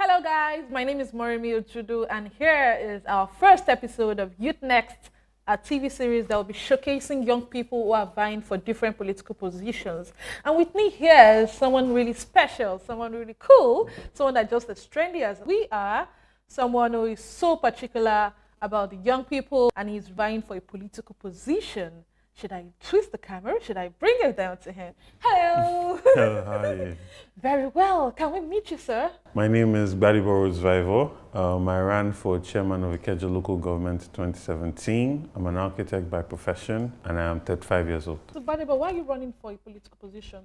Hello guys, my name is Morimi Ojudu and here is our first episode of YouthNext, a TV series that will be showcasing young people who are vying for different political positions. And with me here is someone really special, someone really cool, someone that just as trendy as we are, someone who is so particular about the young people and he's vying for a political position. Should I twist the camera? Should I bring it down to him? Hello. Hello, how are you? Very well. Can we meet you, sir? My name is Gbadebo Vivo. I ran for chairman of Ikeja local government in 2017. I'm an architect by profession and I am 35 years old. So, Badeba, why are you running for a political position?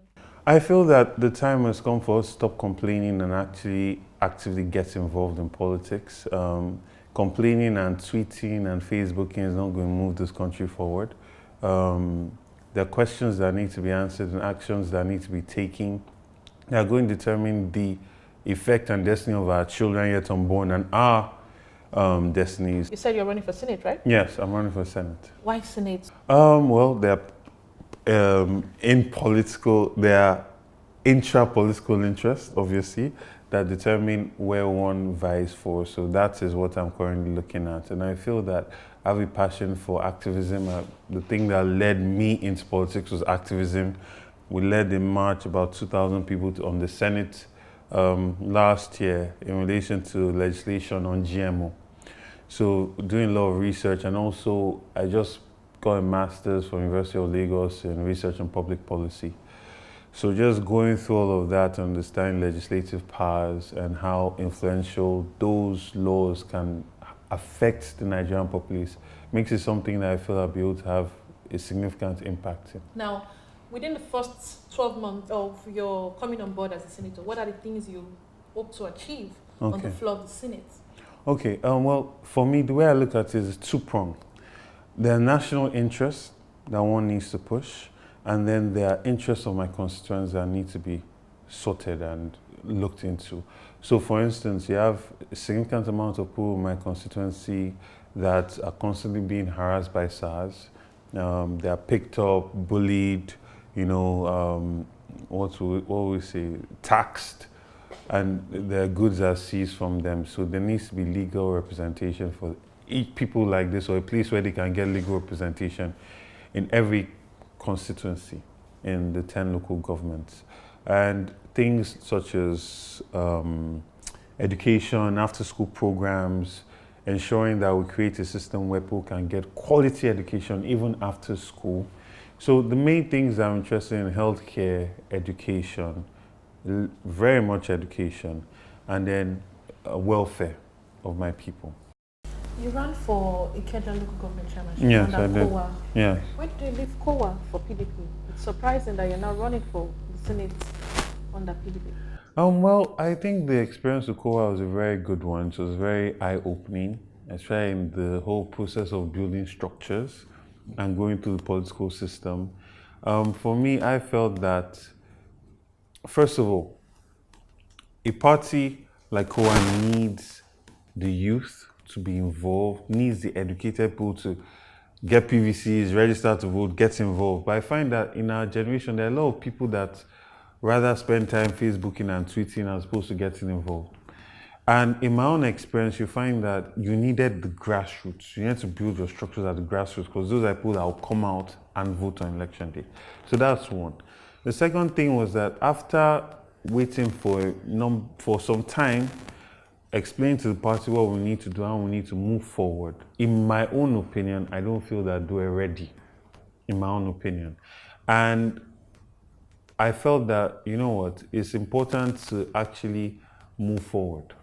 I feel that the time has come for us to stop complaining and actually actively get involved in politics. Complaining and tweeting and Facebooking is not going to move this country forward. There are questions that need to be answered and actions that need to be taken. They are going to determine the effect and destiny of our children yet unborn and our destinies. You said you're running for Senate, right? Yes, I'm running for Senate. Why Senate? Well, there are intra-political interests, obviously, that determine where one vies for. So that is what I'm currently looking at. And I feel that I have a passion for activism. The thing that led me into politics was activism. We led a march, about 2,000 people on the Senate last year in relation to legislation on GMO. So doing a lot of research, and also I just got a master's from University of Lagos in research and public policy. So just going through all of that, understanding legislative powers and how influential those laws can affect the Nigerian populace makes it something that I feel I'll be able to have a significant impact in. Now, within the first 12 months of your coming on board as a senator, what are the things you hope to achieve on the floor of the Senate? Okay, well, for me, the way I look at it is two-pronged. There are national interests that one needs to push, and then there are interests of my constituents that need to be sorted and looked into. So for instance, you have a significant amount of people in my constituency that are constantly being harassed by SARS. They are picked up, bullied, what we say, taxed, and their goods are seized from them. So there needs to be legal representation for people like this, or a place where they can get legal representation in every constituency in the 10 local governments. And things such as education, after-school programs, ensuring that we create a system where people can get quality education even after school. So the main things I'm interested in: healthcare, education, very much education, and then welfare of my people. You ran for Ikeja local government chairmanship. Yes, I under did. COA. Yeah. Why did you leave COA for PDP? It's surprising that you're now running for the Senate under PDP. Well, I think the experience with COA was a very good one. It was very eye-opening, especially in the whole process of building structures and going through the political system. For me, I felt that, first of all, a party like COA needs the youth to be involved, needs the educated people to get PVCs, register to vote, get involved. But I find that in our generation, there are a lot of people that rather spend time Facebooking and tweeting as opposed to getting involved. And in my own experience, you find that you needed the grassroots. You need to build your structures at the grassroots, because those are people that will come out and vote on election day. So that's one. The second thing was that after waiting for some time, explain to the party what we need to do, how we need to move forward. In my own opinion, I don't feel that they were ready, in my own opinion. And I felt that, it's important to actually move forward,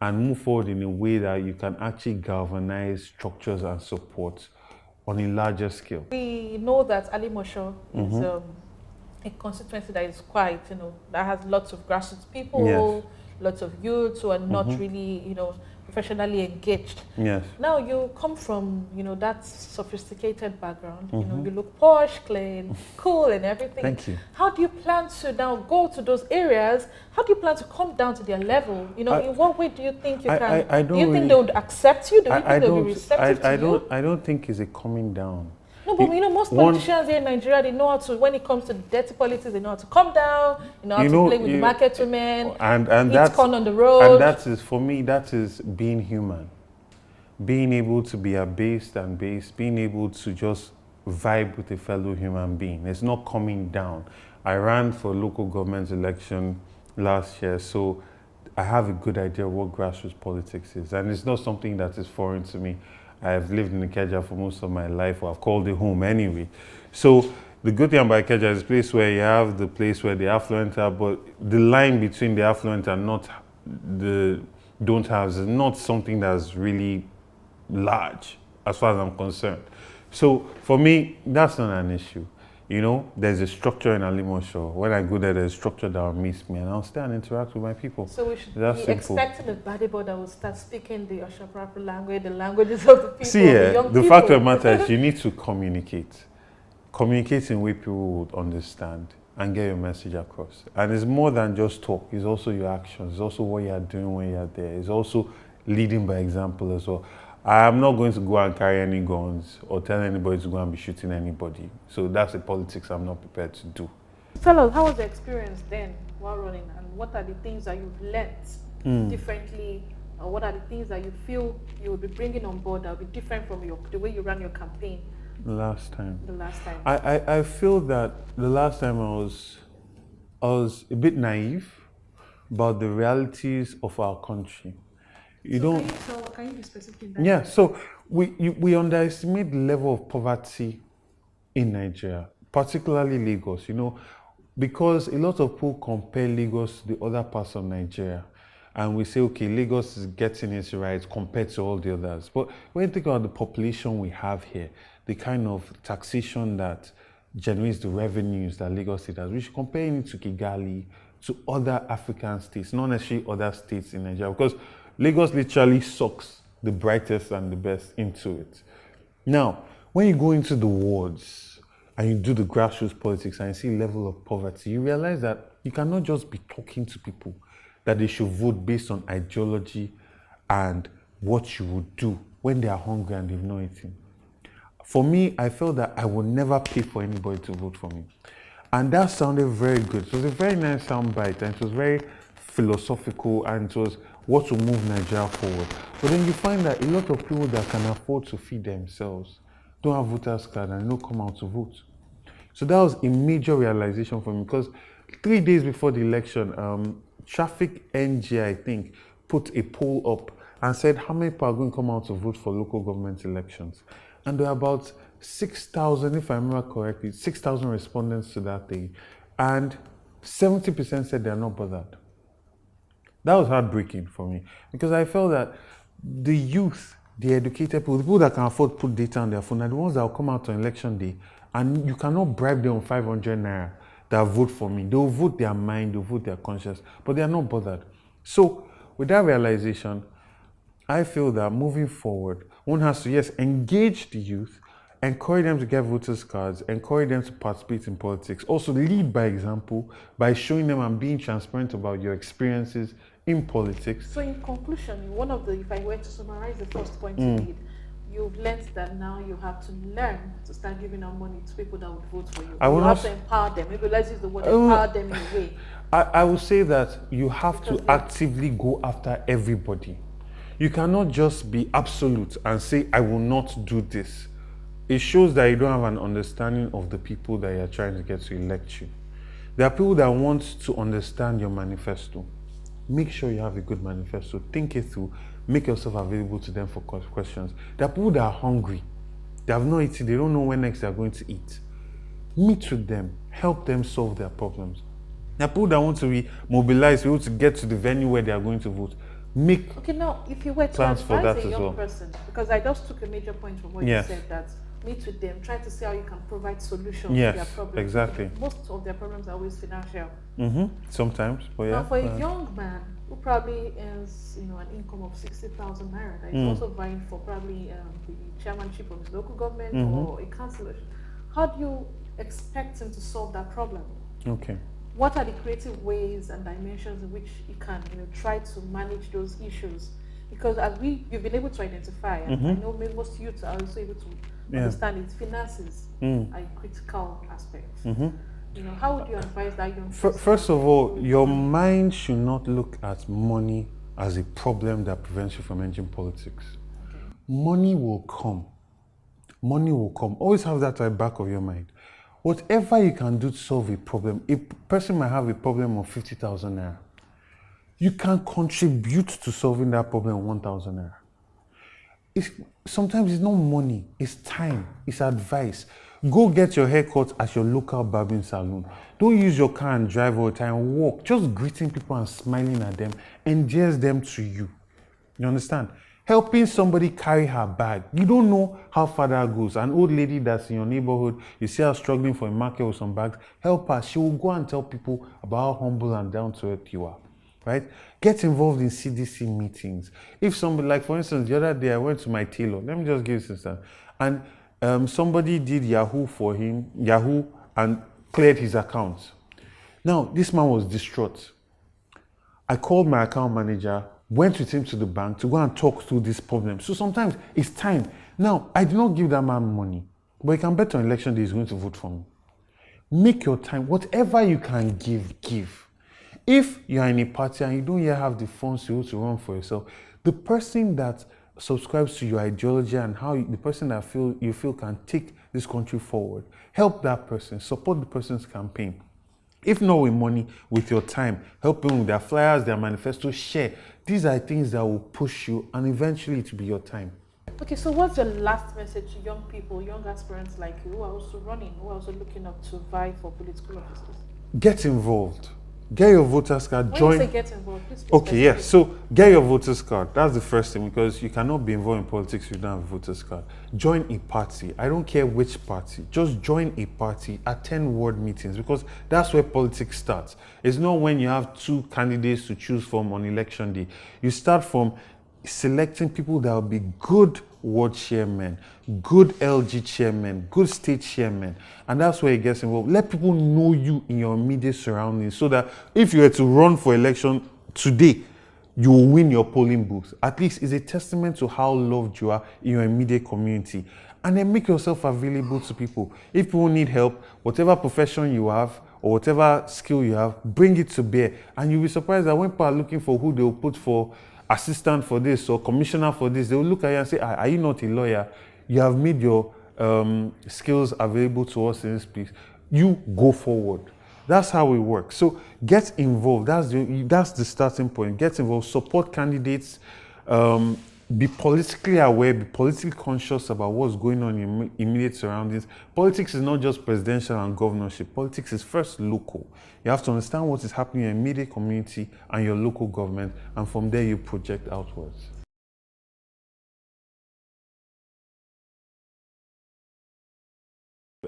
and move forward in a way that you can actually galvanize structures and support on a larger scale. We know that Ali Mosho is a constituency that is quite, that has lots of grassroots people, Yes. lots of youths who are not really, professionally engaged. Yes. Now you come from, that sophisticated background. You look posh, clean, cool, and everything. Thank you. How do you plan to now go to those areas? How do you plan to come down to their level? In what way do you think you can? I Do you think they would accept you? Do you think they'll be receptive to you? I don't think it's a coming down. No, but most politicians here in Nigeria, they know how to, when it comes to dirty politics, they know how to come down, how to play with the market women, and eat corn on the road. And that is, for me, that is being human. Being able to be abased and based, being able to just vibe with a fellow human being. It's not coming down. I ran for local government election last year, so I have a good idea of what grassroots politics is. And it's not something that is foreign to me. I've lived in Ikeja for most of my life, or I've called it home anyway. So the good thing about Ikeja is a place where you have the place where the affluent are, but the line between the affluent and not the don't have is not something that's really large as far as I'm concerned. So for me, that's not an issue. There's a structure in Alimosho. When I go there, there's a structure that will miss me, and I'll stay and interact with my people. So we should be expecting a Badibo that will start speaking the Oshaprapu language, the languages of the people, the young people. The fact of the matter is you need to communicate. Communicate in a way people would understand and get your message across. And it's more than just talk. It's also your actions. It's also what you are doing when you're there. It's also leading by example as well. I'm not going to go and carry any guns or tell anybody to go and be shooting anybody. So that's the politics I'm not prepared to do. Tell us, how was the experience then while running, and what are the things that you've learnt differently, or what are the things that you feel you will be bringing on board that will be different from the way you ran your campaign? The last time. I feel that the last time I was a bit naive about the realities of our country. Can you be specific in that? Yeah, so we underestimate the level of poverty in Nigeria, particularly Lagos, because a lot of people compare Lagos to the other parts of Nigeria. And we say, okay, Lagos is getting its rights compared to all the others. But when you think about the population we have here, the kind of taxation that generates the revenues that Lagos State has, we should compare it to Kigali, to other African states, not necessarily other states in Nigeria, because Lagos literally sucks the brightest and the best into it. Now, when you go into the wards and you do the grassroots politics and you see level of poverty, you realize that you cannot just be talking to people that they should vote based on ideology and what you would do when they are hungry and they've not eaten. For me, I felt that I would never pay for anybody to vote for me. And that sounded very good. It was a very nice soundbite, and it was very philosophical, and it was what will move Nigeria forward. But then you find that a lot of people that can afford to feed themselves don't have voters card and don't come out to vote. So that was a major realization for me, because 3 days before the election, Traffic NG, I think, put a poll up and said how many people are going to come out to vote for local government elections. And there were about 6,000, if I remember correctly, 6,000 respondents to that thing. And 70% said they're not bothered. That was heartbreaking for me, because I felt that the youth, the educated people, the people that can afford to put data on their phone, are the ones that will come out on election day, and you cannot bribe them on 500 naira that vote for me. They'll vote their mind, they'll vote their conscience, but they are not bothered. So with that realization, I feel that moving forward, one has to, yes, engage the youth, encourage them to get voters cards, encourage them to participate in politics. Also lead by example by showing them and being transparent about your experiences in politics. So in conclusion, if I were to summarize the first point you made, you've learned that now you have to learn to start giving out money to people that would vote for you. You have to empower them. Maybe let's use the word empower them in a way. I would say that you have to actively go after everybody. You cannot just be absolute and say, I will not do this. It shows that you don't have an understanding of the people that you're trying to get to elect you. There are people that want to understand your manifesto. Make sure you have a good manifesto. Think it through. Make yourself available to them for questions. There are people that are hungry. They have not eaten. They don't know when next they are going to eat. Meet with them. Help them solve their problems. There are people that want to be mobilized, to get to the venue where they are going to vote. Okay, now, if you were to advise a young person, because I just took a major point from what you said, that meet with them, try to see how you can provide solutions to Yes, their problems. exactly. Most of their problems are always financial. Sometimes, but Now, yeah. for a young man who probably earns, an income of 60,000 naira, that is also vying for probably the chairmanship of his local government or a councillorship, how do you expect him to solve that problem? Okay. What are the creative ways and dimensions in which he can, try to manage those issues? Because as you've been able to identify, and I know most youths are also able to understand it, finances are a critical aspect. How would you advise that young person? First of all, your mind should not look at money as a problem that prevents you from entering politics. Okay. Money will come. Money will come. Always have that at the back of your mind. Whatever you can do to solve a problem, a person might have a problem of 50,000 naira. You can contribute to solving that problem of 1,000 naira. Sometimes it's not money, it's time, it's advice. Go get your hair cut at your local barbering salon. Don't use your car and drive all the time. Walk, just greeting people and smiling at them endears them to you. You understand? Helping somebody carry her bag. You don't know how far that goes. An old lady that's in your neighborhood, you see her struggling for a market with some bags, help her. She will go and tell people about how humble and down to earth you are. Right? Get involved in CDC meetings. If somebody, like for instance, the other day I went to my tailor. Let me just give you this instance. And somebody did Yahoo for him, and cleared his account. Now, this man was distraught. I called my account manager, went with him to the bank to go and talk through this problem. So sometimes it's time. Now, I did not give that man money, but you can bet on election day he's going to vote for me. Make your time. Whatever you can give, give. If you are in a party and you don't yet have the funds to run for yourself, the person that subscribes to your ideology and the person that you feel can take this country forward, help that person, support the person's campaign. If not with money, with your time, help them with their flyers, their manifestos, share. These are things that will push you, and eventually it will be your time. Okay, so what's your last message to young people, young aspirants like you, who are also running, who are also looking up to vie for political offices? Get involved. Get your voter's card. When join. You say get involved, please Okay, yes. So get your voter's card. That's the first thing, because you cannot be involved in politics if you don't have a voter's card. Join a party. I don't care which party. Just join a party. Attend ward meetings, because that's where politics starts. It's not when you have two candidates to choose from on election day. You start from selecting people that will be good ward chairmen, good LG chairmen, good state chairmen, and that's where it gets involved. Let people know you in your immediate surroundings, so that if you were to run for election today, you will win your polling booth. At least it's a testament to how loved you are in your immediate community. And then make yourself available to people. If people need help, whatever profession you have or whatever skill you have, bring it to bear. And you'll be surprised that when people are looking for who they will put for assistant for this or commissioner for this, they will look at you and say, are you not a lawyer? You have made your skills available to us in this place. You go forward. That's how it works. So get involved. That's the starting point. Get involved. Support candidates. Be politically aware. Be politically conscious about what's going on in your immediate surroundings. Politics is not just presidential and governorship. Politics is first local. You have to understand what is happening in your immediate community and your local government, and from there you project outwards.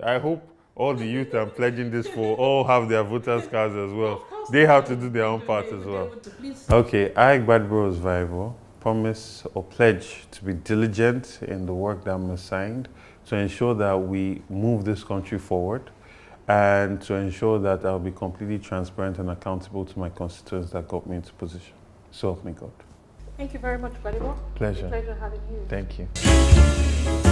I hope all the youth I'm pledging this for all have their voters' cards as well. They have to do their own part as well. Okay, I, Gbadbros Vivo, promise or pledge to be diligent in the work that I'm assigned to ensure that we move this country forward, and to ensure that I'll be completely transparent and accountable to my constituents that got me into position. So help me God. Thank you very much, Gbadebo. Pleasure. Pleasure having you. Thank you.